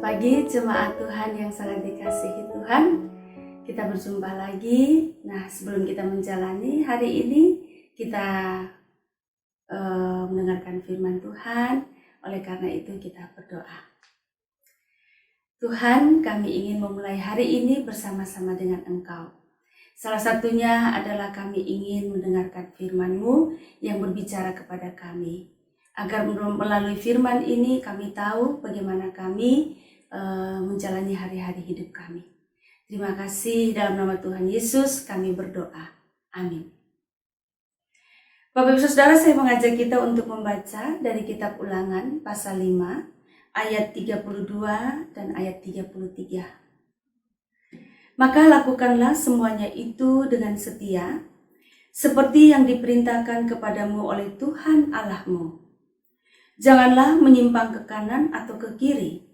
Selamat pagi jemaat Tuhan yang sangat dikasihi Tuhan. Kita berjumpa lagi. Nah, sebelum kita menjalani hari ini, kita mendengarkan firman Tuhan. Oleh karena itu kita berdoa. Tuhan, kami ingin memulai hari ini bersama-sama dengan Engkau. Salah satunya adalah kami ingin mendengarkan firman-Mu yang berbicara kepada kami. Agar melalui firman ini kami tahu bagaimana kami menjalani hari-hari hidup kami. Terima kasih, dalam nama Tuhan Yesus kami berdoa. Amin. Bapak Ibu Saudara, saya mengajak kita untuk membaca dari kitab Ulangan pasal 5 ayat 32 dan ayat 33. Maka lakukanlah semuanya itu dengan setia, seperti yang diperintahkan kepadamu oleh Tuhan Allahmu. Janganlah menyimpang ke kanan atau ke kiri.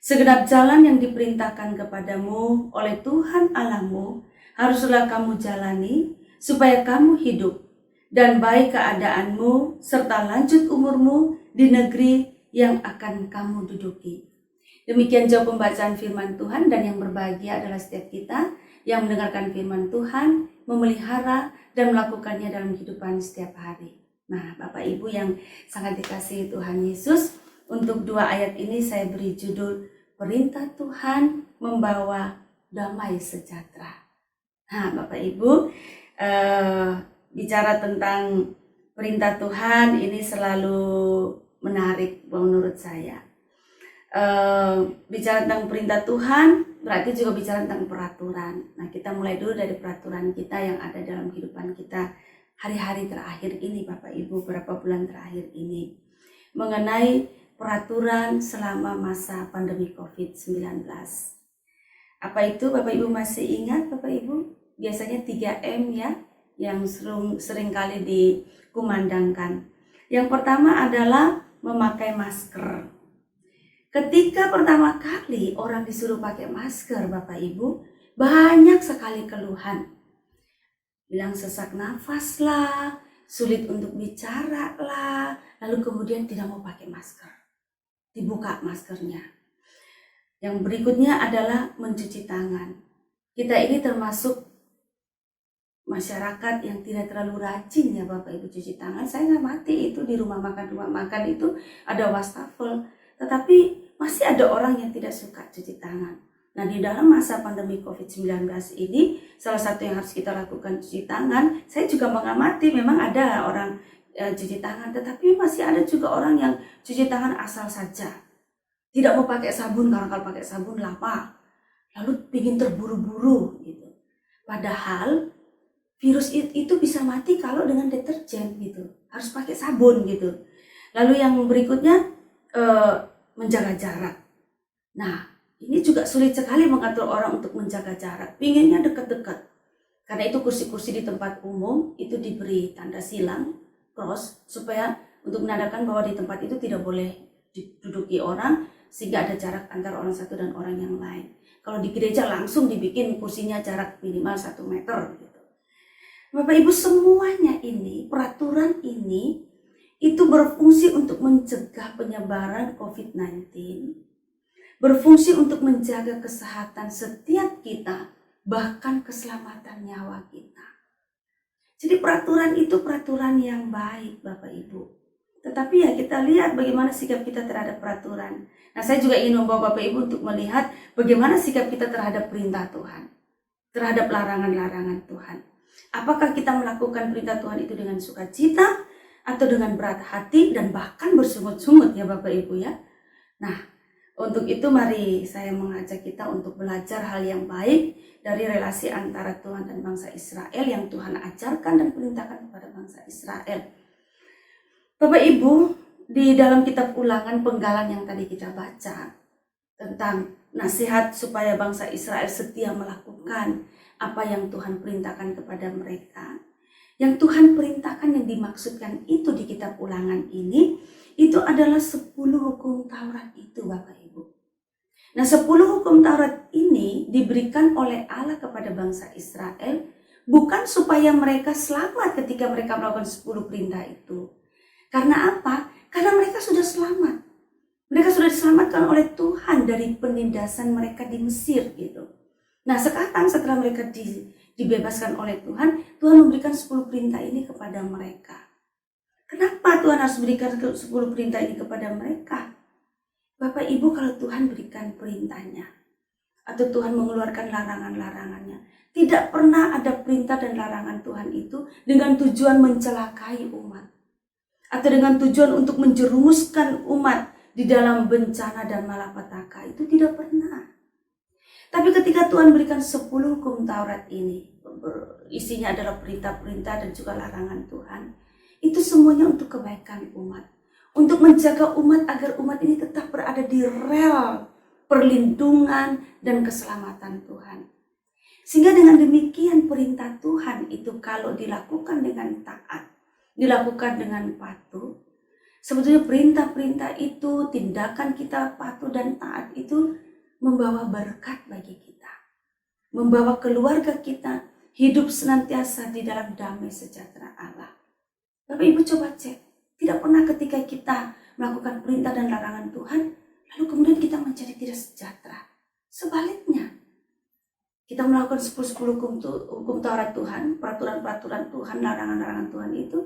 Segenap jalan yang diperintahkan kepadamu oleh Tuhan Allahmu haruslah kamu jalani, supaya kamu hidup dan baik keadaanmu serta lanjut umurmu di negeri yang akan kamu duduki. Demikian jauh pembacaan firman Tuhan, dan yang berbahagia adalah setiap kita yang mendengarkan firman Tuhan, memelihara dan melakukannya dalam kehidupan setiap hari. Nah, Bapak Ibu yang sangat dikasihi Tuhan Yesus, untuk 2 ayat ini saya beri judul Perintah Tuhan Membawa Damai Sejahtera. Nah, Bapak Ibu, bicara tentang perintah Tuhan ini selalu menarik menurut saya. Bicara tentang perintah Tuhan berarti juga bicara tentang peraturan. Nah, kita mulai dulu dari peraturan kita yang ada dalam kehidupan kita hari-hari terakhir ini, Bapak Ibu, beberapa bulan terakhir ini, mengenai peraturan selama masa pandemi COVID-19. Apa itu, Bapak Ibu masih ingat, Bapak Ibu? Biasanya 3M ya, yang sering kali dikumandangkan. Yang pertama adalah memakai masker. Ketika pertama kali orang disuruh pakai masker, Bapak Ibu, banyak sekali keluhan. Bilang sesak nafas lah, sulit untuk bicara lah, lalu kemudian tidak mau pakai masker. Dibuka maskernya. Yang berikutnya adalah mencuci tangan. Kita ini termasuk masyarakat yang tidak terlalu rajin ya Bapak Ibu cuci tangan. Saya nggak mati itu di rumah makan itu ada wastafel. Tetapi masih ada orang yang tidak suka cuci tangan. Nah, di dalam masa pandemi COVID-19 ini, salah satu yang harus kita lakukan cuci tangan. Saya juga mengamati memang ada orang cuci tangan, tetapi masih ada juga orang yang cuci tangan asal saja. Tidak mau pakai sabun, karena kalau pakai sabun lama. Lalu ingin terburu-buru gitu. Padahal virus itu bisa mati kalau dengan deterjen gitu. Harus pakai sabun gitu. Lalu yang berikutnya menjaga jarak. Nah, ini juga sulit sekali mengatur orang untuk menjaga jarak. Pinginnya dekat-dekat. Karena itu kursi-kursi di tempat umum itu diberi tanda silang, cross, supaya untuk menandakan bahwa di tempat itu tidak boleh diduduki orang, sehingga ada jarak antara orang satu dan orang yang lain. Kalau di gereja langsung dibikin kursinya jarak minimal 1 meter. Gitu. Bapak Ibu, semuanya ini, peraturan ini, itu berfungsi untuk mencegah penyebaran COVID-19. Berfungsi untuk menjaga kesehatan setiap kita, bahkan keselamatan nyawa kita. Jadi peraturan itu peraturan yang baik, Bapak Ibu. Tetapi ya kita lihat bagaimana sikap kita terhadap peraturan. Nah, saya juga ingin membawa Bapak Ibu untuk melihat bagaimana sikap kita terhadap perintah Tuhan, terhadap larangan-larangan Tuhan. Apakah kita melakukan perintah Tuhan itu dengan sukacita atau dengan berat hati dan bahkan bersungut-sungut ya Bapak Ibu ya. Nah, untuk itu mari saya mengajak kita untuk belajar hal yang baik dari relasi antara Tuhan dan bangsa Israel yang Tuhan ajarkan dan perintahkan kepada bangsa Israel. Bapak Ibu, di dalam kitab Ulangan penggalan yang tadi kita baca tentang nasihat supaya bangsa Israel setia melakukan apa yang Tuhan perintahkan kepada mereka. Yang Tuhan perintahkan yang dimaksudkan itu di kitab Ulangan ini, itu adalah 10 hukum Taurat itu Bapak Ibu. Nah, 10 hukum Taurat ini diberikan oleh Allah kepada bangsa Israel bukan supaya mereka selamat ketika mereka melakukan 10 perintah itu. Karena apa? Karena mereka sudah selamat. Mereka sudah diselamatkan oleh Tuhan dari penindasan mereka di Mesir gitu. Nah sekarang setelah mereka dibebaskan oleh Tuhan, Tuhan memberikan 10 perintah ini kepada mereka. Kenapa Tuhan harus berikan 10 perintah ini kepada mereka? Bapak Ibu, kalau Tuhan berikan perintahnya, atau Tuhan mengeluarkan larangan-larangannya, tidak pernah ada perintah dan larangan Tuhan itu dengan tujuan mencelakai umat, atau dengan tujuan untuk menjerumuskan umat di dalam bencana dan malapetaka. Itu tidak pernah. Tapi ketika Tuhan berikan 10 hukum Taurat ini, isinya adalah perintah-perintah dan juga larangan Tuhan, itu semuanya untuk kebaikan umat, untuk menjaga umat agar umat ini tetap berada di rel perlindungan dan keselamatan Tuhan. Sehingga dengan demikian perintah Tuhan itu kalau dilakukan dengan taat, dilakukan dengan patuh, sebetulnya perintah-perintah itu, tindakan kita patuh dan taat itu membawa berkat bagi kita, membawa keluarga kita hidup senantiasa di dalam damai sejahtera Allah. Bapak Ibu coba cek, tidak pernah ketika kita melakukan perintah dan larangan Tuhan, lalu kemudian kita menjadi tidak sejahtera. Sebaliknya, kita melakukan 10 hukum Taurat Tuhan, peraturan-peraturan Tuhan, larangan-larangan Tuhan itu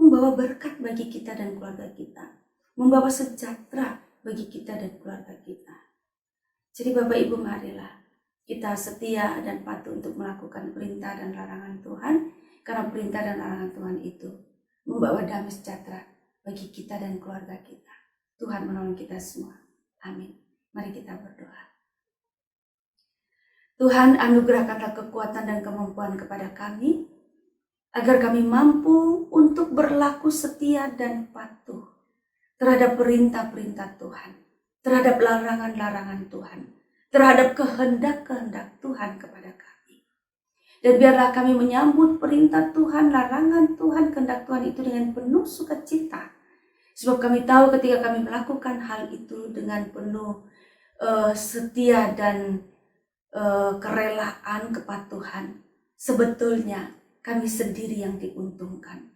membawa berkat bagi kita dan keluarga kita, membawa sejahtera bagi kita dan keluarga kita. Jadi Bapak Ibu, marilah kita setia dan patuh untuk melakukan perintah dan larangan Tuhan, karena perintah dan larangan Tuhan itu membawa damai sejahtera bagi kita dan keluarga kita. Tuhan menolong kita semua. Amin. Mari kita berdoa. Tuhan, anugerahkanlah kekuatan dan kemampuan kepada kami, agar kami mampu untuk berlaku setia dan patuh terhadap perintah-perintah Tuhan, terhadap larangan-larangan Tuhan, terhadap kehendak-kehendak Tuhan kepada kami. Dan biarlah kami menyambut perintah Tuhan, larangan Tuhan, kehendak Tuhan itu dengan penuh sukacita. Sebab kami tahu ketika kami melakukan hal itu dengan penuh setia dan kerelaan, kepatuhan, sebetulnya kami sendiri yang diuntungkan.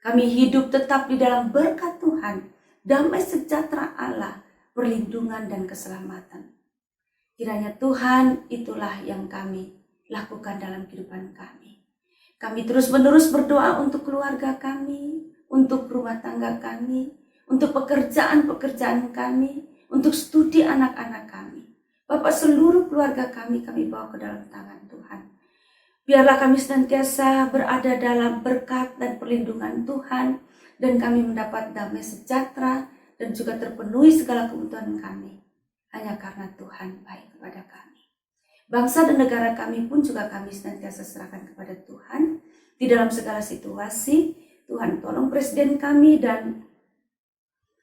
Kami hidup tetap di dalam berkat Tuhan, damai sejahtera Allah, perlindungan dan keselamatan. Kiranya Tuhan itulah yang kami lakukan dalam kehidupan kami. Kami terus-menerus berdoa untuk keluarga kami, untuk rumah tangga kami, untuk pekerjaan-pekerjaan kami, untuk studi anak-anak kami. Bapak, seluruh keluarga kami bawa ke dalam tangan Tuhan. Biarlah kami senantiasa berada dalam berkat dan perlindungan Tuhan, dan kami mendapat damai sejahtera dan juga terpenuhi segala kebutuhan kami, hanya karena Tuhan baik kepada kami. Bangsa dan negara kami pun juga kami senantiasa serahkan kepada Tuhan di dalam segala situasi. Tuhan tolong presiden kami dan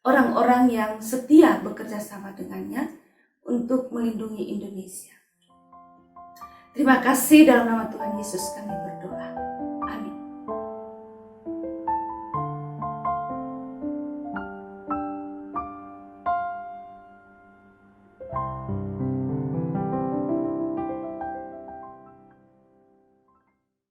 orang-orang yang setia bekerja sama dengannya untuk melindungi Indonesia. Terima kasih, dalam nama Tuhan Yesus kami berdoa.